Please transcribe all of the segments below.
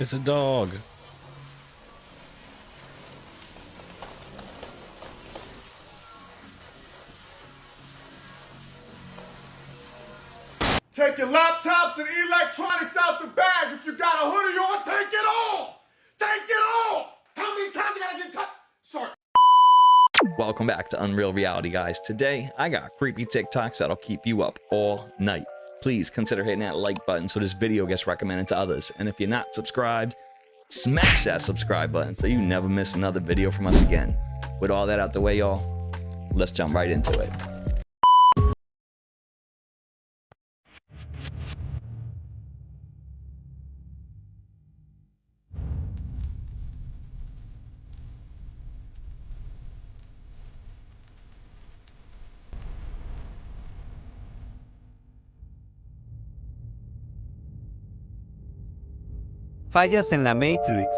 It's a dog. Take your laptops and electronics out the bag. If you got a hoodie on, take it off. Take it off. How many times I gotta get touched? Sorry. Welcome back to Unreal Reality, guys. Today, I got creepy TikToks that'll keep you up all night. Please consider hitting that like button so this video gets recommended to others. And if you're not subscribed, smash that subscribe button so you never miss another video from us again. With all that out the way, y'all, let's jump right into it. Fallas en la Matrix.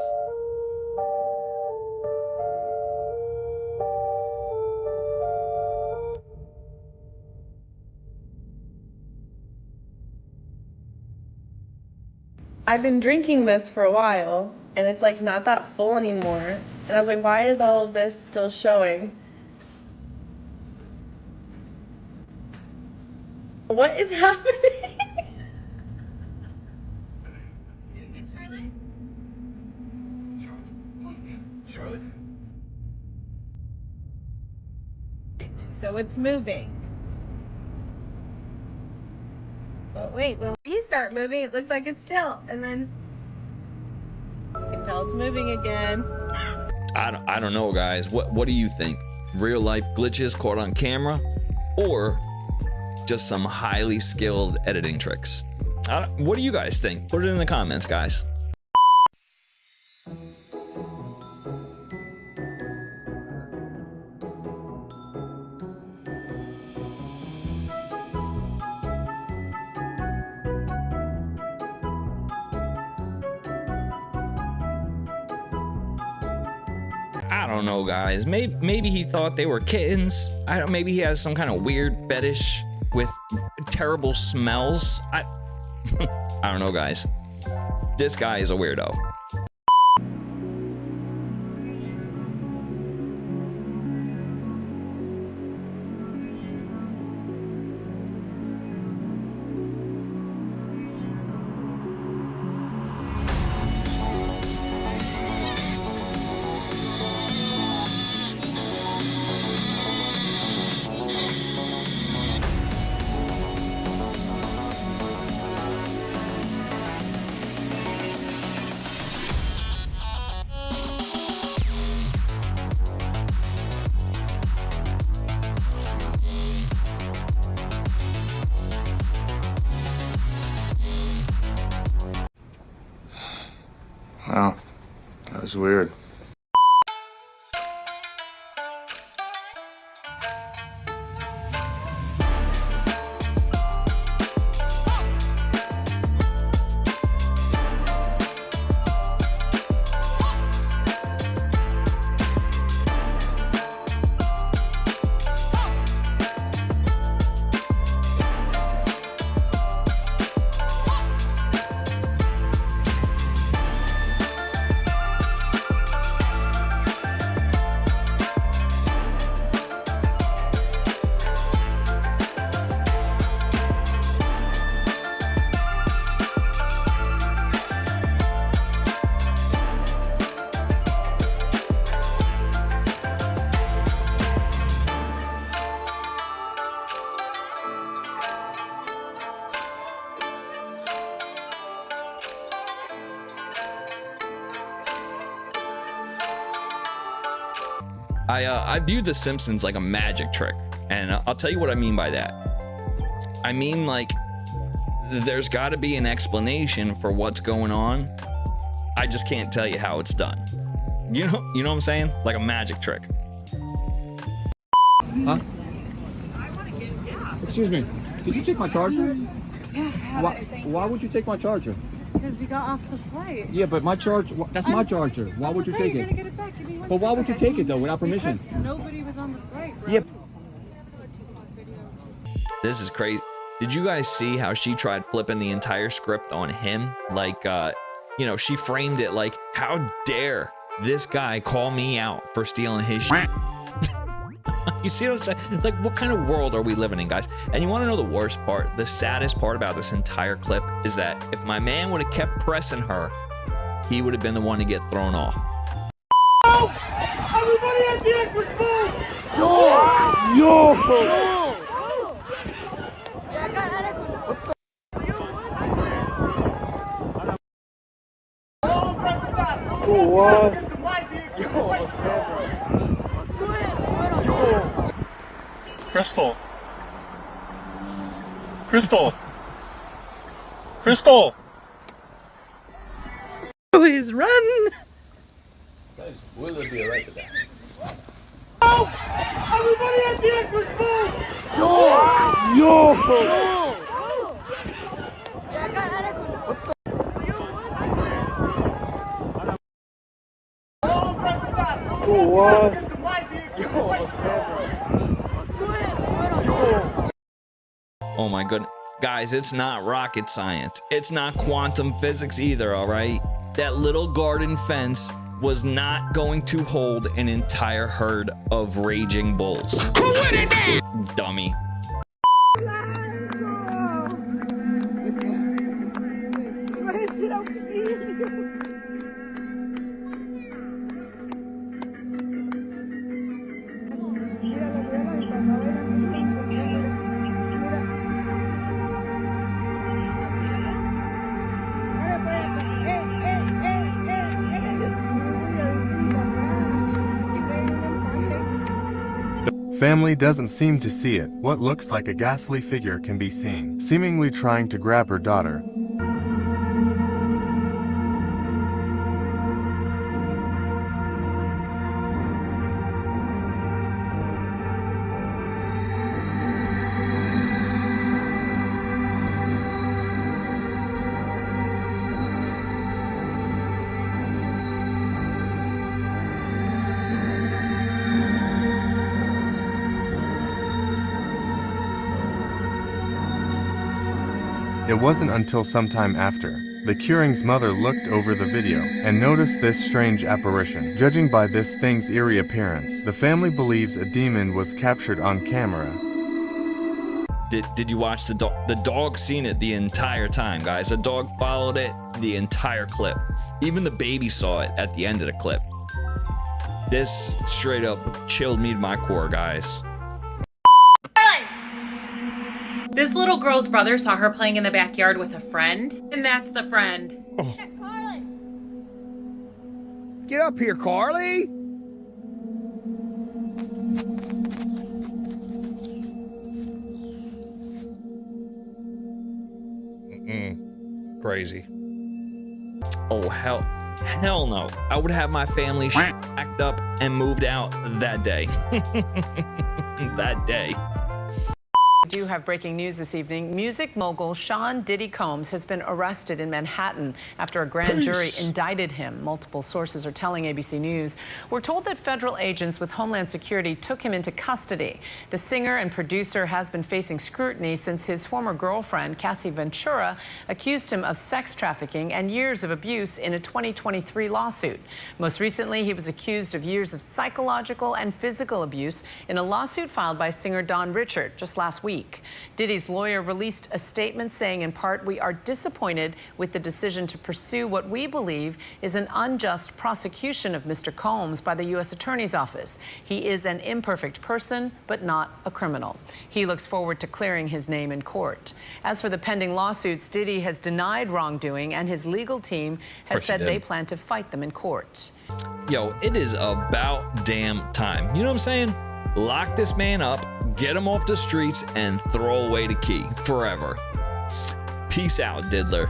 I've been drinking this for a while, and it's like not that full anymore. And I was like, why is all of this still showing? What is happening? Charlotte? So it's moving. But wait, when we start moving, it looks like it's still, and then you can tell it's moving again. I don't know, guys. What do you think? Real life glitches caught on camera, or just some highly skilled editing tricks? What do you guys think? Put it in the comments, guys. I don't know, guys. Maybe he thought they were kittens. Maybe he has some kind of weird fetish with terrible smells. I don't know, guys. This guy is a weirdo. Wow, that was weird. I viewed The Simpsons like a magic trick, and I'll tell you what I mean by that. I mean, like, there's got to be an explanation for what's going on. I just can't tell you how it's done. You know what I'm saying? Like a magic trick. Huh? Excuse me. Did you take my charger? Yeah, Why would you take my charger? because we got off the flight. Yeah, but my charge, that's my charger. Why would you okay, take you're it? gonna get it back. Give me one But why second, would you okay? take it though without permission? Because nobody was on the flight, bro. Yep. This is crazy. Did you guys see how she tried flipping the entire script on him? Like, you know, she framed it like, how dare this guy call me out for stealing his shit? You see what I'm saying? Like, what kind of world are we living in, guys? And you want to know the worst part? The saddest part about this entire clip is that if my man would have kept pressing her, he would have been the one to get thrown off. Everybody at the entrance, move! Crystal. Crystal. Crystal. Please run. Guys, will it be alright with that? Everybody at the entrance, move! Oh my goodness. Guys, it's not rocket science. It's not quantum physics either, all right? That little garden fence was not going to hold an entire herd of raging bulls. Dummy. Family doesn't seem to see it. What looks like a ghastly figure can be seen, seemingly trying to grab her daughter. It wasn't until sometime after, the Curing's mother looked over the video and noticed this strange apparition. Judging by this thing's eerie appearance, the family believes a demon was captured on camera. Did you watch the dog? The dog seen it the entire time, guys. The dog followed it the entire clip. Even the baby saw it at the end of the clip. This straight up chilled me to my core, guys. This little girl's brother saw her playing in the backyard with a friend, and that's the friend. Oh. Get up here, Carly! Crazy. Oh, hell no. I would have my family packed up and moved out that day. That day. We do have breaking news this evening. Music mogul Sean Diddy Combs has been arrested in Manhattan after a grand jury indicted him. Multiple sources are telling ABC News. We're told that federal agents with Homeland Security took him into custody. The singer and producer has been facing scrutiny since his former girlfriend, Cassie Ventura, accused him of sex trafficking and years of abuse in a 2023 lawsuit. Most recently, he was accused of years of psychological and physical abuse in a lawsuit filed by singer Don Richard just last week. Diddy's lawyer released a statement saying, in part, "We are disappointed with the decision to pursue what we believe is an unjust prosecution of Mr. Combs by the U.S. Attorney's Office. He is an imperfect person, but not a criminal. He looks forward to clearing his name in court." As for the pending lawsuits, Diddy has denied wrongdoing, and his legal team has said they plan to fight them in court. Yo, it is about damn time. You know what I'm saying? Lock this man up, get him off the streets, and throw away the key forever. Peace out, Diddler.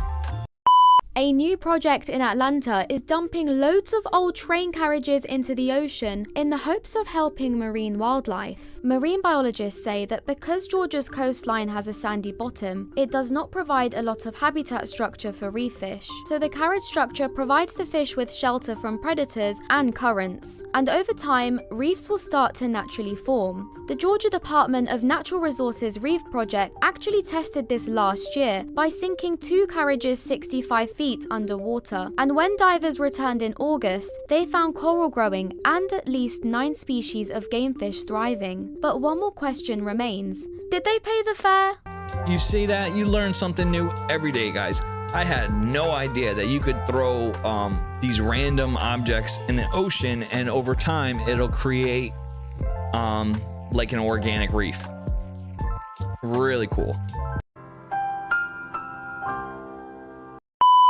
A new project in Atlanta is dumping loads of old train carriages into the ocean in the hopes of helping marine wildlife. Marine biologists say that because Georgia's coastline has a sandy bottom, it does not provide a lot of habitat structure for reef fish. So the carriage structure provides the fish with shelter from predators and currents. And over time, reefs will start to naturally form. The Georgia Department of Natural Resources Reef Project actually tested this last year by sinking 2 carriages 65 feet feet underwater. And when divers returned in August, they found coral growing and at least 9 species of gamefish thriving. But one more question remains. Did they pay the fare? You see that? You learn something new every day, guys. I had no idea that you could throw these random objects in the ocean, and over time it'll create like an organic reef. Really cool.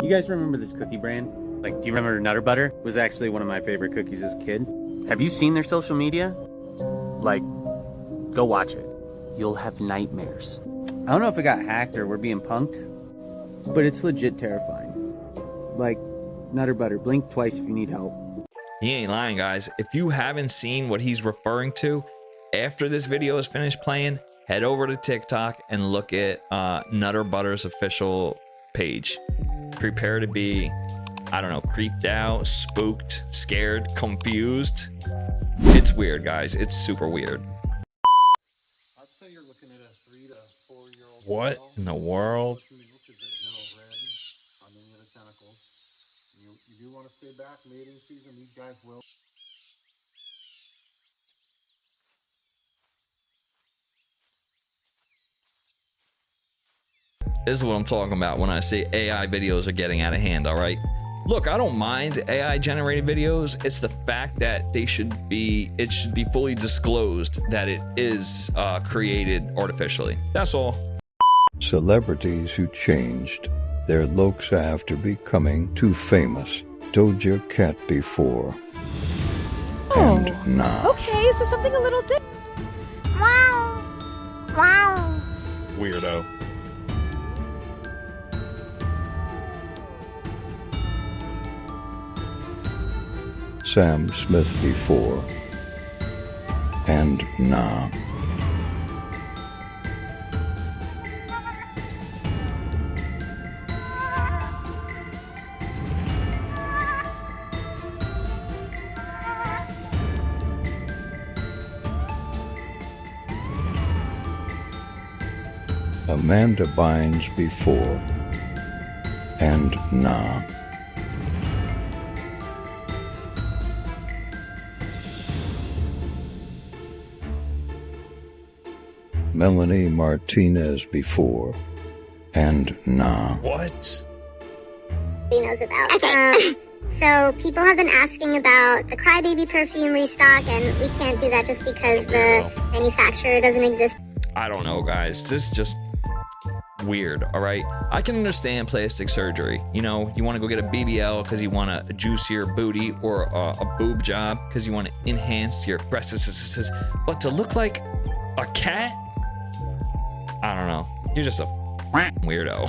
You guys remember this cookie brand? Like, do you remember Nutter Butter? It was actually one of my favorite cookies as a kid. Have you seen their social media? Like, go watch it. You'll have nightmares. I don't know if it got hacked or we're being punked, but it's legit terrifying. Like, Nutter Butter, blink twice if you need help. He ain't lying, guys. If you haven't seen what he's referring to, after this video is finished playing, head over to TikTok and look at Nutter Butter's official page. Prepare to be, I don't know, creeped out, spooked, scared, confused. It's weird, guys. It's super weird. I'd say you're looking at a 3 to 4-year-old. What in the world? You do want to stay back mating season. These guys will. This is what I'm talking about when I say AI videos are getting out of hand, all right? Look, I don't mind AI generated videos. It's the fact that it should be fully disclosed that it is created artificially. That's all. Celebrities who changed their looks after becoming too famous. Doja Cat before. And now. Okay, so something a little different. Wow. Wow. Weirdo. Sam Smith before. And now. Amanda Bynes before. And now. Melanie Martinez before. And now. What? He knows about. Okay. So people have been asking about the Crybaby perfume restock, and we can't do that just because the manufacturer doesn't exist. I don't know, guys. This is just weird, all right? I can understand plastic surgery. You know, you want to go get a BBL because you want a juicier booty, or a boob job because you want to enhance your breasts. But to look like a cat? I don't know. You're just a weirdo.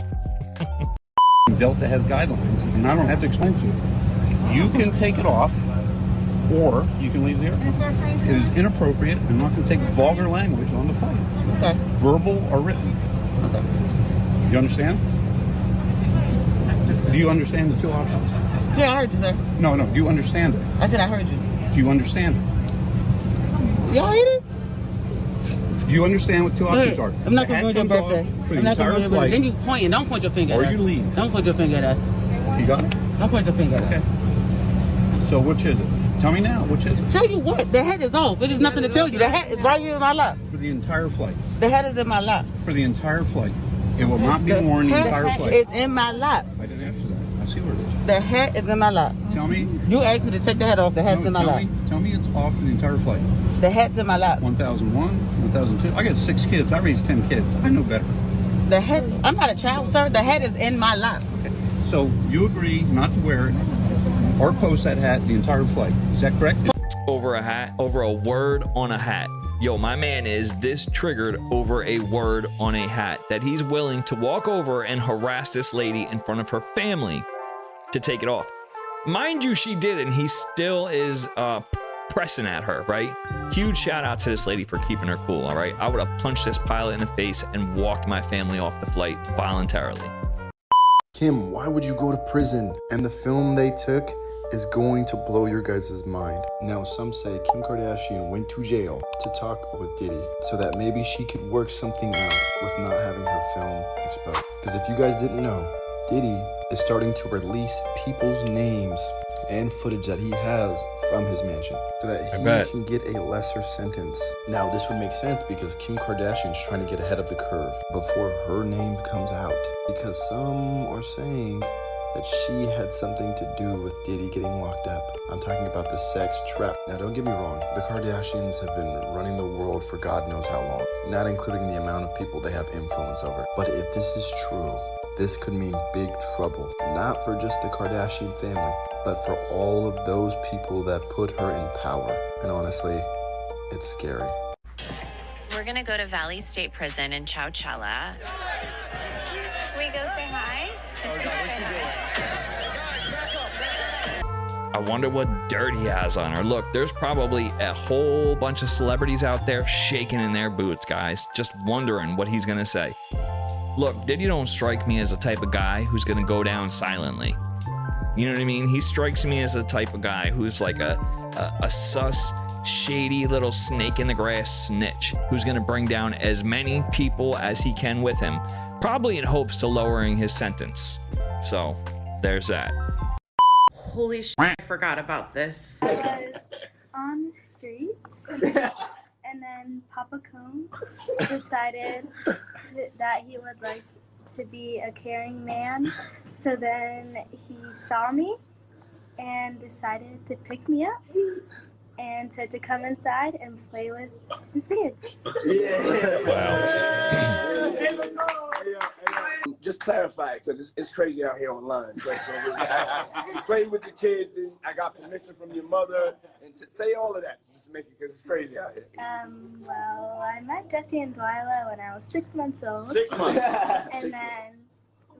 Delta has guidelines, and I don't have to explain to you. You can take it off, or you can leave the airplane. It is inappropriate. I'm not going to take vulgar language on the flight. Okay. Verbal or written. Okay. You understand? Do you understand the two options? Yeah, I heard you, sir. No, do you understand it? I said I heard you. Do you understand it? Y'all hear this? Do you understand what two options are? I'm not going to ruin your birthday. For the I'm not going to ruin entire your birthday. flight. Then you pointing. Don't point your finger at Or us. you leave. Don't point your finger at us. You got it? Don't point your finger at us. So which is it? Tell me now, which is it? Tell you what, the hat is off. It is nothing to tell you. The hat is right here in my lap. For the entire flight. The hat is in my lap. For the entire flight. It will not be worn the entire flight. It's in my lap. I didn't answer that. I see where it is. The hat is in my lap. Tell me. You asked me to take the hat off. The hat's in my lap. Tell me it's off for the entire flight. The hat's in my lap. 1001, 1002. I got 6 kids. I raised 10 kids. I know better. The hat, I'm not a child, sir. The hat is in my lap. Okay. So you agree not to wear it or post that hat the entire flight. Is that correct? Over a hat, over a word on a hat. Yo, my man is this triggered over a word on a hat that he's willing to walk over and harass this lady in front of her family to take it off. Mind you, she did, and he still is pressing at her, right? Huge shout out to this lady for keeping her cool, all right? I would have punched this pilot in the face and walked my family off the flight voluntarily. Kim, why would you go to prison? And the film they took is going to blow your guys' mind. Now, some say Kim Kardashian went to jail to talk with Diddy so that maybe she could work something out with not having her film exposed. Because if you guys didn't know, Diddy is starting to release people's names and footage that he has from his mansion so that he can get a lesser sentence. Now, this would make sense because Kim Kardashian's trying to get ahead of the curve before her name comes out, because some are saying that she had something to do with Diddy getting locked up. I'm talking about the sex trap. Now, don't get me wrong, the Kardashians have been running the world for God knows how long, not including the amount of people they have influence over. But if this is true, this could mean big trouble, not for just the Kardashian family, but for all of those people that put her in power. And honestly, it's scary. We're gonna go to Valley State Prison in Chowchilla. Can we go say hi? I wonder what dirt he has on her. Look, there's probably a whole bunch of celebrities out there shaking in their boots, guys, just wondering what he's gonna say. Look, Diddy don't strike me as a type of guy who's gonna go down silently. You know what I mean? He strikes me as a type of guy who's like a sus, shady little snake in the grass snitch who's gonna bring down as many people as he can with him, probably in hopes to lowering his sentence. So, there's that. Holy shit, I forgot about this. I was on the streets, and then Papa Combs decided that he would like to be a caring man. So then he saw me and decided to pick me up and said to come inside and play with his kids. Just clarify, because it's crazy out here online. So I played with the kids, and I got permission from your mother, and say all of that to just make it, because it's crazy out here. Well, I met Jesse and Delilah when I was 6 months old. 6 months. And then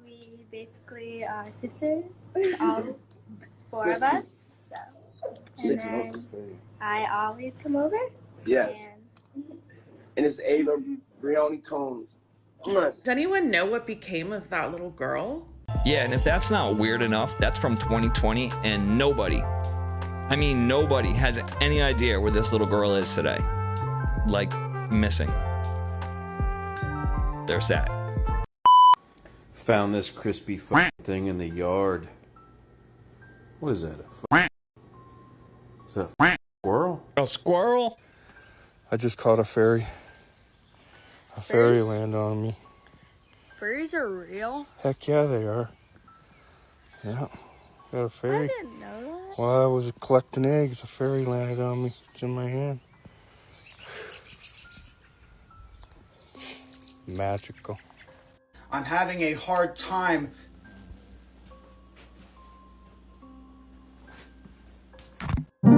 we basically are sisters, all four of us. So. 6 months is crazy. I always come over. Yes. And it's Ava Brioni Combs. Does anyone know what became of that little girl? Yeah, and if that's not weird enough, that's from 2020, and nobody has any idea where this little girl is today. Like, missing. There's that. Found this crispy thing in the yard. What is that? Is that a squirrel? A squirrel? I just caught a fairy. A fairy landed on me. Fairies are real? Heck yeah, they are. Yeah, got a fairy. I didn't know that. While I was collecting eggs, a fairy landed on me. It's in my hand. Magical. I'm having a hard time. Oh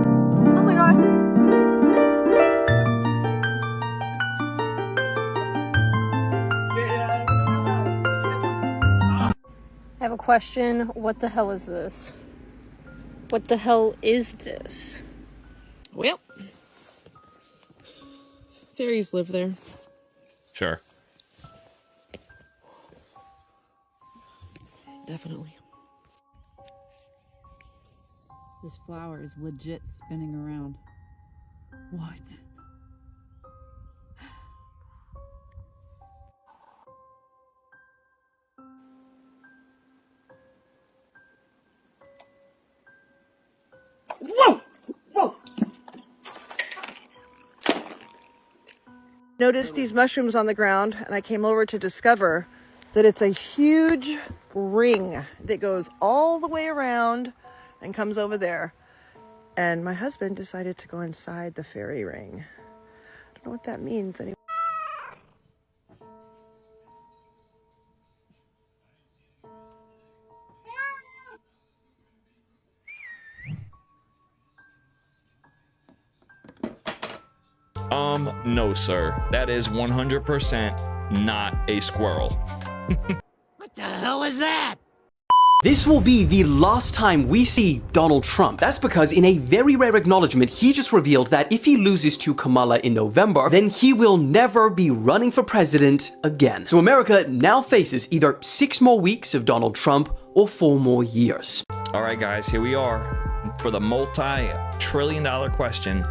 my god. I have a question. What the hell is this? What the hell is this? Well, fairies live there. Sure. Definitely. This flower is legit spinning around. What? Whoa! Whoa! Noticed these mushrooms on the ground, and I came over to discover that it's a huge ring that goes all the way around and comes over there. And my husband decided to go inside the fairy ring. I don't know what that means anymore. No, sir. That is 100% not a squirrel. What the hell is that? This will be the last time we see Donald Trump. That's because in a very rare acknowledgement, he just revealed that if he loses to Kamala in November, then he will never be running for president again. So America now faces either 6 more weeks of Donald Trump or 4 more years. All right, guys, here we are for the multi-trillion-dollar question.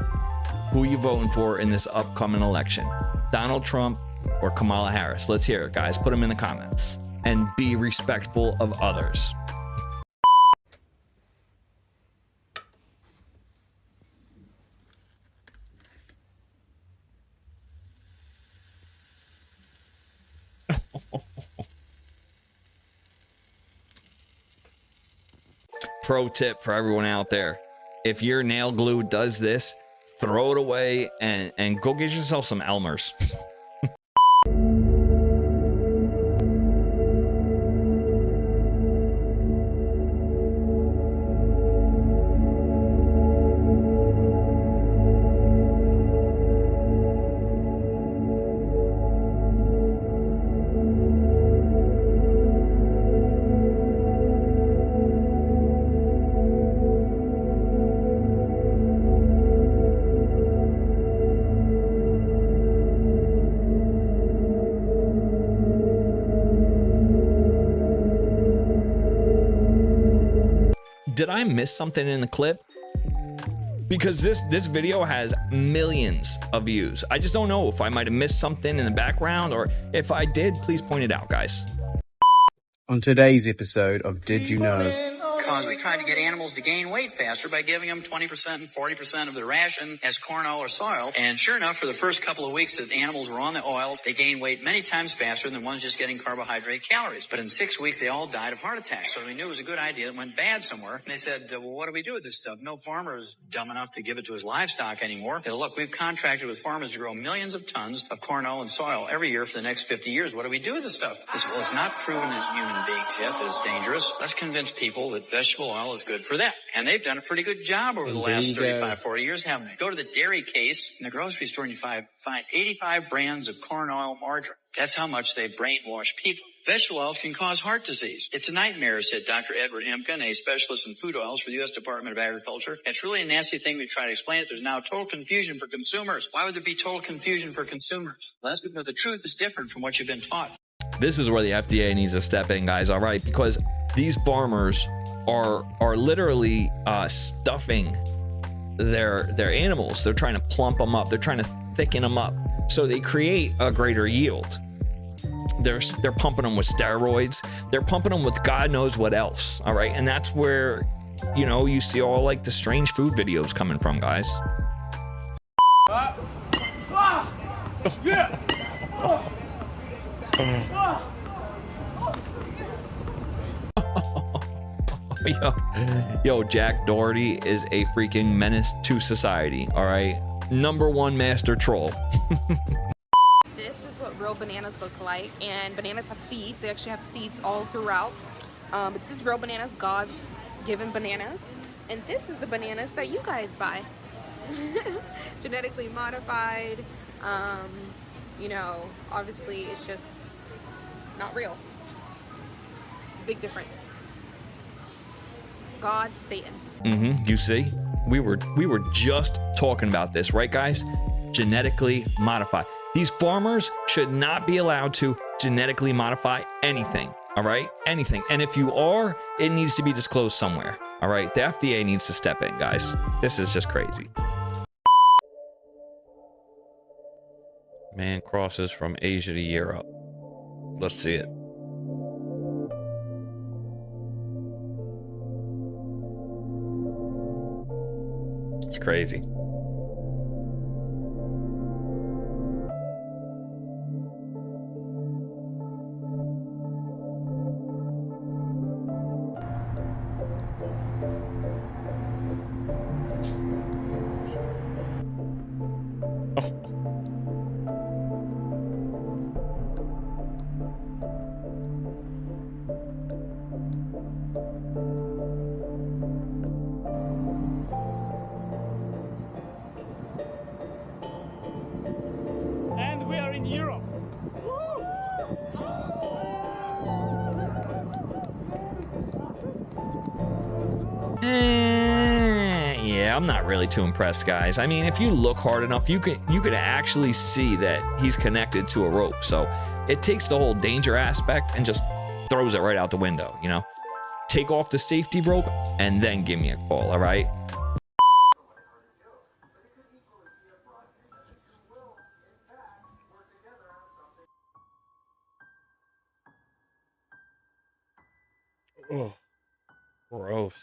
Who are you voting for in this upcoming election? Donald Trump or Kamala Harris? Let's hear it, guys. Put them in the comments. and be respectful of others. Pro tip for everyone out there: if your nail glue does this, throw it away and go get yourself some Elmer's. Did I miss something in the clip? Because this video has millions of views. I just don't know if I might have missed something in the background, or if I did, please point it out, guys. On today's episode of Did You Know? Because we tried to get animals to gain weight faster by giving them 20% and 40% of their ration as corn oil or soy oil. And sure enough, for the first couple of weeks that animals were on the oils, they gained weight many times faster than ones just getting carbohydrate calories. But in 6 weeks, they all died of heart attacks. So we knew it was a good idea. It went bad somewhere. And they said, well, what do we do with this stuff? No farmer is dumb enough to give it to his livestock anymore. And look, we've contracted with farmers to grow millions of tons of corn oil and soy oil every year for the next 50 years. What do we do with this stuff? They said, well, it's not proven in human beings yet that it's dangerous. Let's convince people that vegetable oil is good for them. And they've done a pretty good job over the last 35, 40 years, haven't they? Go to the dairy case in the grocery store and you find 85 brands of corn oil margarine. That's how much they brainwash people. Vegetable oils can cause heart disease. It's a nightmare, said Dr. Edward Hemken, a specialist in food oils for the U.S. Department of Agriculture. It's really a nasty thing. We try to explain it. There's now total confusion for consumers. Why would there be total confusion for consumers? Well, that's because the truth is different from what you've been taught. This is where the FDA needs to step in, guys, all right? Because these farmers are literally stuffing their animals. They're trying to plump them up. They're trying to thicken them up so they create a greater yield. They're pumping them with steroids. They're pumping them with God knows what else, all right? And that's where, you know, you see all like the strange food videos coming from, guys. Yeah. Yo, Jack Doherty is a freaking menace to society, all right? #1 master troll. This is what real bananas look like, and bananas have seeds. They actually have seeds all throughout. But this is real bananas, God's given bananas. And this is the bananas that you guys buy. Genetically modified. You know, obviously it's just not real. Big difference. God, Satan. You see, we were just talking about this, right, guys? Genetically modify. These farmers should not be allowed to genetically modify anything, all right? Anything. And if you are, it needs to be disclosed somewhere, all right? The FDA needs to step in, guys. This is just crazy. Man crosses from Asia to Europe. Let's see it. It's crazy. And we are in Europe. Yeah, I'm not really too impressed, guys. I mean, if you look hard enough, you could actually see that he's connected to a rope. So it takes the whole danger aspect and just throws it right out the window, you know? Take off the safety rope and then give me a call, all right? Oh, gross.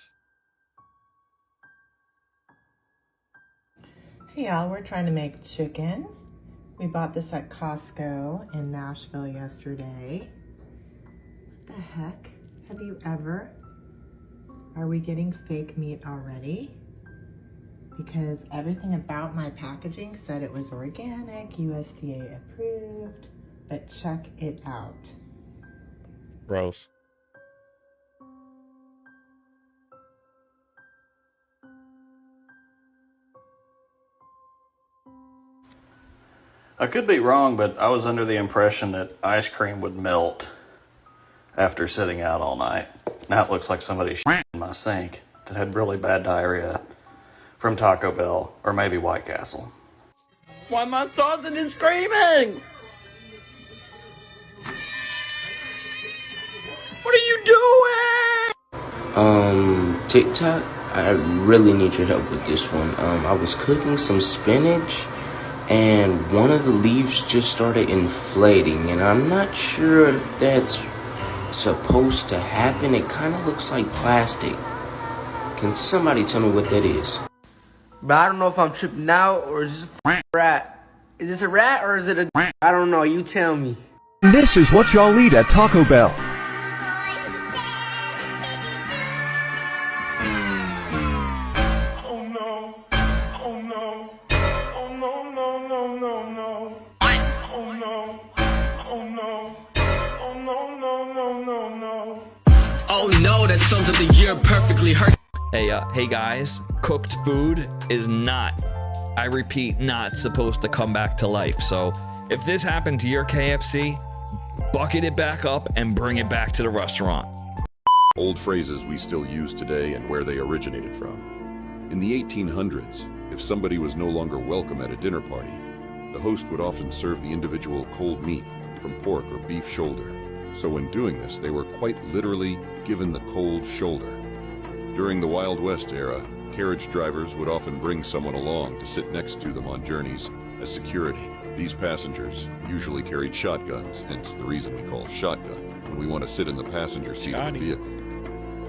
Hey y'all, we're trying to make chicken. We bought this at Costco in Nashville yesterday. What the heck? Have you ever? Are we getting fake meat already? Because everything about my packaging said it was organic, USDA approved, but check it out. Gross. I could be wrong, but I was under the impression that ice cream would melt after sitting out all night. Now it looks like somebody shit in my sink that had really bad diarrhea from Taco Bell or maybe White Castle. Why my sausage is screaming? What are you doing? TikTok, I really need your help with this one. I was cooking some spinach and one of the leaves just started inflating, and I'm not sure if that's supposed to happen. It kind of looks like plastic. Can somebody tell me what that is? But I don't know if I'm tripping out or is this a rat. Is this a rat or is it a... I don't know, you tell me. This is what y'all eat at Taco Bell. Oh no, that sums up the year perfectly. Hey guys, cooked food is not, I repeat, not supposed to come back to life. So if this happened to your KFC, bucket it back up and bring it back to the restaurant. Old phrases we still use today and where they originated from. In the 1800s, if somebody was no longer welcome at a dinner party, the host would often serve the individual cold meat from pork or beef shoulder. So when doing this, they were quite literally given the cold shoulder. During the Wild West era, carriage drivers would often bring someone along to sit next to them on journeys as security. These passengers usually carried shotguns, hence the reason we call shotgun when we want to sit in the passenger seat of the vehicle.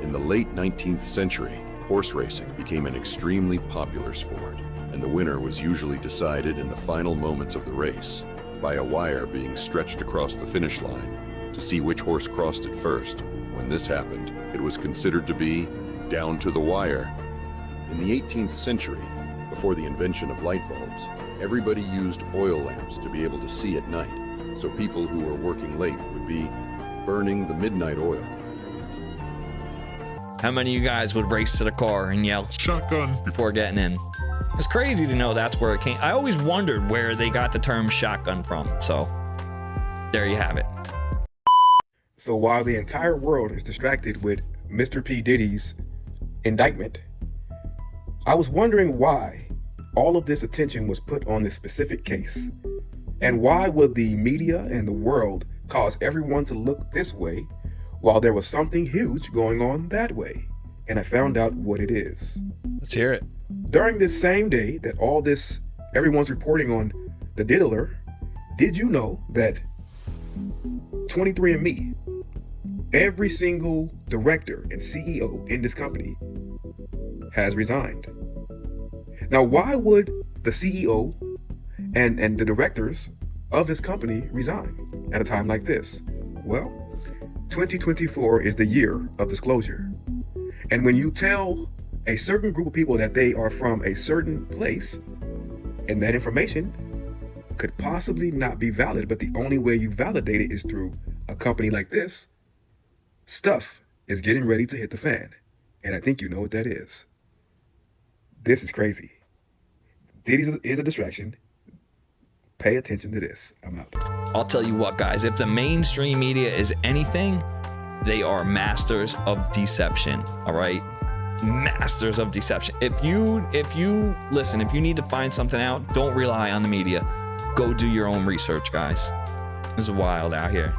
In the late 19th century, horse racing became an extremely popular sport, and the winner was usually decided in the final moments of the race by a wire being stretched across the finish line to see which horse crossed it first. When this happened, it was considered to be down to the wire. In the 18th century, before the invention of light bulbs, everybody used oil lamps to be able to see at night, so people who were working late would be burning the midnight oil. How many of you guys would race to the car and yell shotgun before getting in? It's crazy to know that's where it came. I always wondered where they got the term shotgun from. So there you have it. So while the entire world is distracted with Mr. P. Diddy's indictment, I was wondering why all of this attention was put on this specific case. And why would the media and the world cause everyone to look this way while there was something huge going on that way? And I found out what it is. Let's hear it. During this same day that all this, everyone's reporting on the diddler, did you know that 23andMe, every single director and CEO in this company has resigned? Now, why would the CEO and the directors of this company resign at a time like this? Well, 2024 is the year of disclosure. And when you tell a certain group of people that they are from a certain place, and that information could possibly not be valid, but the only way you validate it is through a company like this, stuff is getting ready to hit the fan. And I think you know what that is. This is crazy. Diddy is a distraction. Pay attention to this. I'm out. I'll tell you what, guys, if the mainstream media is anything, they are masters of deception, all right? Masters of deception. If you listen, if you need to find something out, don't rely on the media. Go do your own research, guys. This is wild out here.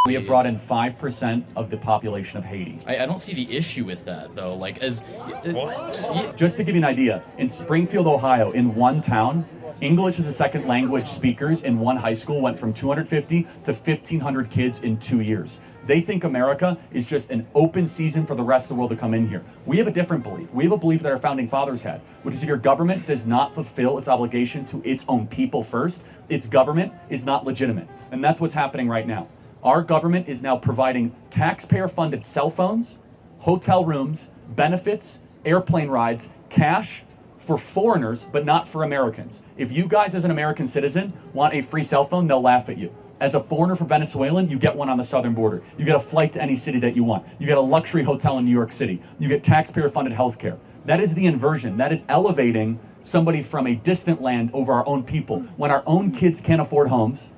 We have brought in 5% of the population of Haiti. I don't see the issue with that, though. Like, Just to give you an idea, in Springfield, Ohio, in one town, English as a second language speakers in one high school went from 250 to 1,500 kids in 2 years. They think America is just an open season for the rest of the world to come in here. We have a different belief. We have a belief that our founding fathers had, which is if your government does not fulfill its obligation to its own people first, its government is not legitimate. And that's what's happening right now. Our government is now providing taxpayer-funded cell phones, hotel rooms, benefits, airplane rides, cash for foreigners, but not for Americans. If you guys as an American citizen want a free cell phone, they'll laugh at you. As a foreigner for Venezuelan, you get one on the southern border. You get a flight to any city that you want. You get a luxury hotel in New York City. You get taxpayer-funded healthcare. That is the inversion. That is elevating somebody from a distant land over our own people. When our own kids can't afford homes,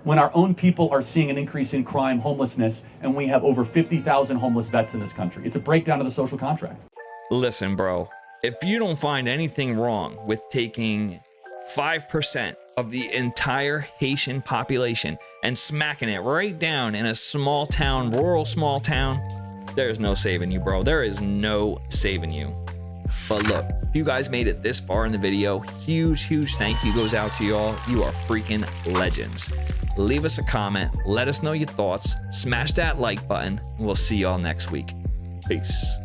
when our own people are seeing an increase in crime, homelessness, and we have over 50,000 homeless vets in this country. It's a breakdown of the social contract. Listen, bro, if you don't find anything wrong with taking 5% of the entire Haitian population and smacking it right down in a small town, rural small town, there's no saving you, bro. There is no saving you. But look, if you guys made it this far in the video, huge thank you goes out to y'all. You are freaking legends. Leave us a comment, let us know your thoughts, smash that like button, and we'll see y'all next week. Peace.